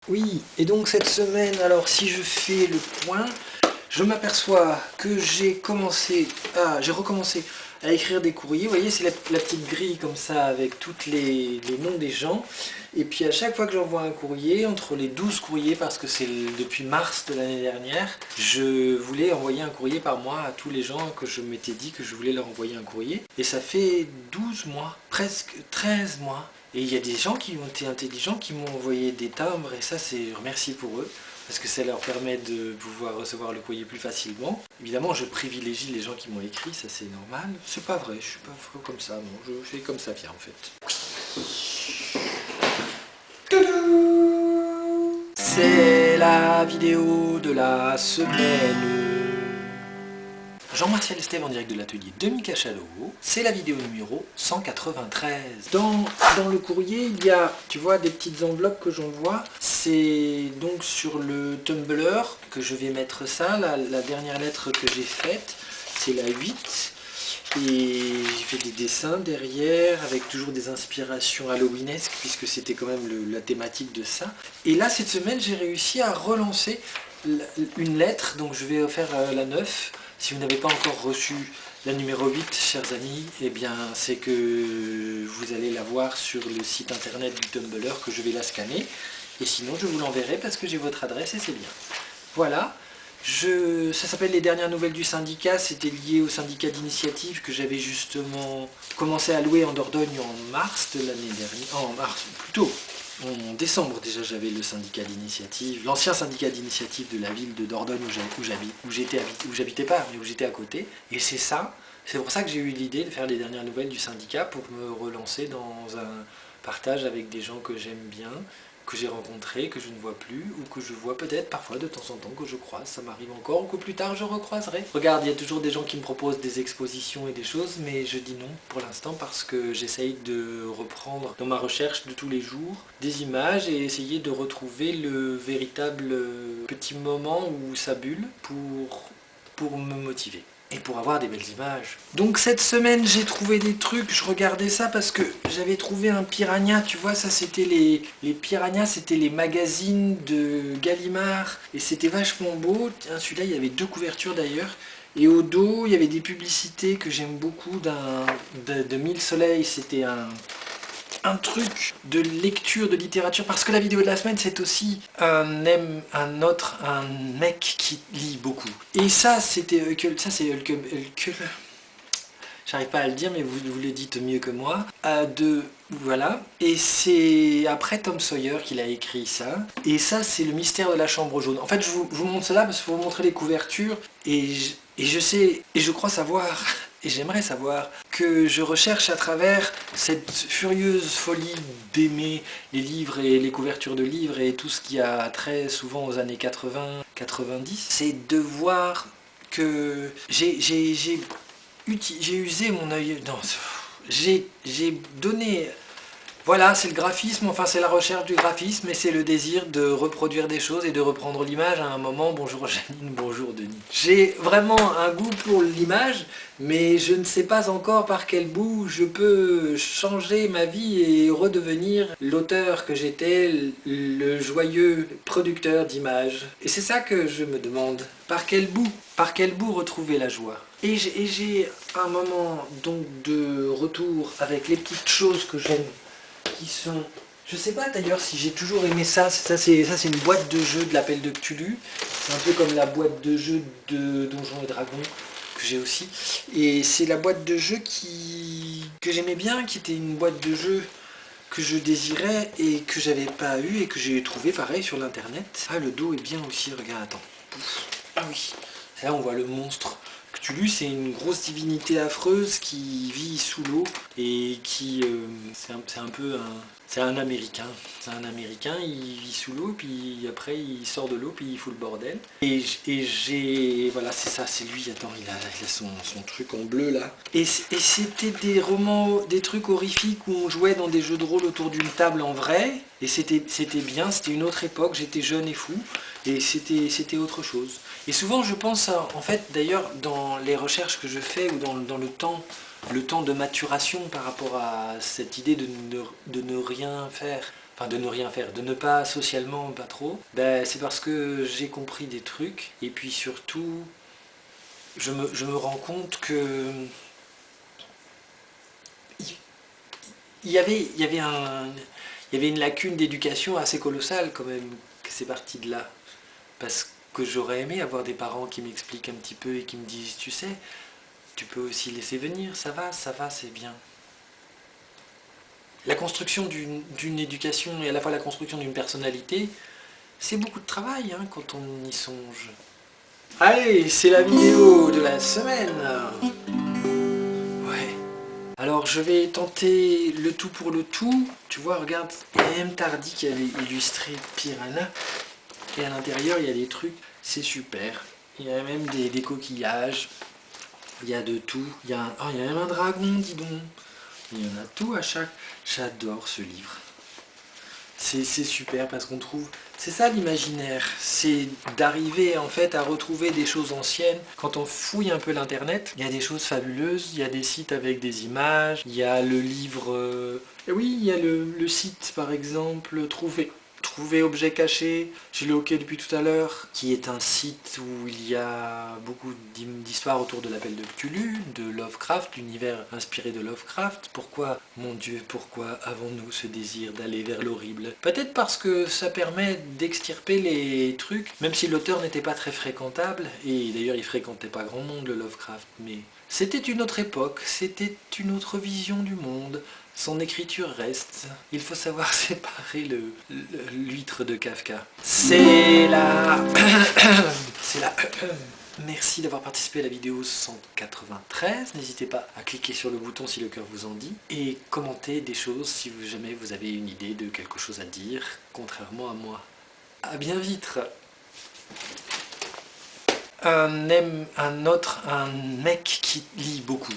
Oui, et donc cette semaine, alors si je fais le point, je m'aperçois que j'ai recommencé à écrire des courriers. Vous voyez, c'est la petite grille comme ça avec tous les noms des gens. Et puis à chaque fois que j'envoie un courrier, entre les 12 courriers, parce que c'est depuis mars de l'année dernière, je voulais envoyer un courrier par mois à tous les gens que je m'étais dit que je voulais leur envoyer un courrier. Et ça fait 12 mois, presque 13 mois. Et il y a des gens qui ont été intelligents, qui m'ont envoyé des timbres, et ça, c'est, je remercie pour eux, parce que ça leur permet de pouvoir recevoir le courrier plus facilement. Évidemment, je privilégie les gens qui m'ont écrit, ça c'est normal. C'est pas vrai, je suis pas fou comme ça, non, je fais comme ça vient en fait. Toudou, c'est la vidéo de la semaine. Jean-Martial Estève en direct de l'atelier de Mika Chalot, c'est la vidéo numéro 193. Dans le courrier, il y a, tu vois, des petites enveloppes que j'envoie. C'est donc sur le Tumblr que je vais mettre ça, la dernière lettre que j'ai faite, c'est la 8. Et j'ai fait des dessins derrière avec toujours des inspirations halloweenesques puisque c'était quand même la thématique de ça. Et là, cette semaine, j'ai réussi à relancer une lettre, donc je vais faire la 9. Si vous n'avez pas encore reçu la numéro 8, chers amis, eh bien c'est que vous allez la voir sur le site internet du Tumblr, que je vais la scanner. Et sinon, je vous l'enverrai parce que j'ai votre adresse et c'est bien. Voilà. Ça s'appelle les dernières nouvelles du syndicat, c'était lié au syndicat d'initiative que j'avais justement commencé à louer en Dordogne en mars de l'année dernière, en mars plutôt, en décembre déjà j'avais le syndicat d'initiative, l'ancien syndicat d'initiative de la ville de Dordogne où j'habitais pas, mais où j'étais à côté, et c'est pour ça que j'ai eu l'idée de faire les dernières nouvelles du syndicat pour me relancer dans un partage avec des gens que j'aime bien, que j'ai rencontrés, que je ne vois plus, ou que je vois peut-être parfois de temps en temps, que je croise, ça m'arrive encore, ou que plus tard je recroiserai. Regarde, il y a toujours des gens qui me proposent des expositions et des choses, mais je dis non pour l'instant parce que j'essaye de reprendre dans ma recherche de tous les jours des images et essayer de retrouver le véritable petit moment où ça bulle pour me motiver. Et pour avoir des belles images. Donc cette semaine j'ai trouvé des trucs, je regardais ça parce que j'avais trouvé un Piranha, tu vois, ça c'était les Piranhas, c'était les magazines de Gallimard, et c'était vachement beau. Tiens, celui-là il y avait 2 couvertures d'ailleurs, et au dos il y avait des publicités que j'aime beaucoup de Mille Soleils, c'était un truc de lecture, de littérature, parce que la vidéo de la semaine c'est aussi un mec qui lit beaucoup. Et ça c'était ça c'est j'arrive pas à le dire mais vous le dites mieux que moi, voilà, et c'est après Tom Sawyer qu'il a écrit ça, et ça c'est le mystère de la chambre jaune. En fait je vous montre cela parce qu'il faut vous montrer les couvertures, et je sais, et je crois savoir, et j'aimerais savoir, que je recherche à travers cette furieuse folie d'aimer les livres et les couvertures de livres et tout ce qui a trait souvent aux années 80-90, c'est de voir que j'ai usé mon œil, non, j'ai donné, voilà, c'est le graphisme, enfin c'est la recherche du graphisme, et c'est le désir de reproduire des choses et de reprendre l'image à un moment. Bonjour Janine, bonjour Denis. J'ai vraiment un goût pour l'image, mais je ne sais pas encore par quel bout je peux changer ma vie et redevenir l'auteur que j'étais, le joyeux producteur d'images. Et c'est ça que je me demande, par quel bout retrouver la joie. Et j'ai un moment donc de retour avec les petites choses que j'aime, qui sont... Je sais pas d'ailleurs si j'ai toujours aimé ça. Ça c'est une boîte de jeu de l'appel de Cthulhu. C'est un peu comme la boîte de jeu de Donjons et Dragons que j'ai aussi. Et c'est la boîte de jeu que j'aimais bien, qui était une boîte de jeu que je désirais et que j'avais pas eu et que j'ai trouvé pareil sur l'internet. Ah, le dos est bien aussi, regarde, attends. Ah oui, là on voit le monstre. Cthulhu, c'est une grosse divinité affreuse qui vit sous l'eau et qui... c'est un peu un... C'est un Américain. C'est un Américain, il vit sous l'eau, puis après il sort de l'eau, puis il fout le bordel. Et j'ai... Voilà, c'est ça, c'est lui. Attends, il a son truc en bleu là. Et c'était des romans, des trucs horrifiques où on jouait dans des jeux de rôle autour d'une table en vrai. Et c'était bien, c'était une autre époque, j'étais jeune et fou. Et c'était autre chose. Et souvent je pense, en fait d'ailleurs dans les recherches que je fais ou dans le temps de maturation par rapport à cette idée de ne rien faire enfin de ne rien faire, de ne pas socialement, pas trop, ben, c'est parce que j'ai compris des trucs, et puis surtout, je me rends compte que il y avait une lacune d'éducation assez colossale quand même, que c'est parti de là. Parce que j'aurais aimé avoir des parents qui m'expliquent un petit peu et qui me disent, tu sais, tu peux aussi laisser venir, ça va, c'est bien. La construction d'une éducation et à la fois la construction d'une personnalité, c'est beaucoup de travail hein, quand on y songe. Allez, c'est la vidéo de la semaine. Ouais. Alors je vais tenter le tout pour le tout. Tu vois, regarde, M. Tardy qui avait illustré Piranha. Et à l'intérieur, il y a des trucs, c'est super. Il y a même des coquillages. Il y a de tout. Oh, il y a même un dragon, dis donc. Il y en a tout à chaque... J'adore ce livre. C'est super parce qu'on trouve... C'est ça l'imaginaire. C'est d'arriver en fait à retrouver des choses anciennes. Quand on fouille un peu l'internet, il y a des choses fabuleuses. Il y a des sites avec des images. Il y a le livre... Et oui, il y a le site par exemple, Trouver objet caché, j'ai le hockey depuis tout à l'heure, qui est un site où il y a beaucoup d'histoires autour de l'appel de Cthulhu, de Lovecraft, l'univers inspiré de Lovecraft. Pourquoi, mon Dieu, pourquoi avons-nous ce désir d'aller vers l'horrible? Peut-être parce que ça permet d'extirper les trucs, même si l'auteur n'était pas très fréquentable, et d'ailleurs il fréquentait pas grand monde le Lovecraft, mais c'était une autre époque, c'était une autre vision du monde. Son écriture reste. Il faut savoir séparer l'huître de Kafka. C'est la... C'est la... Merci d'avoir participé à la vidéo 193. N'hésitez pas à cliquer sur le bouton si le cœur vous en dit. Et commenter des choses si jamais vous avez une idée de quelque chose à dire, contrairement à moi. À bien vite. Un mec qui lit beaucoup.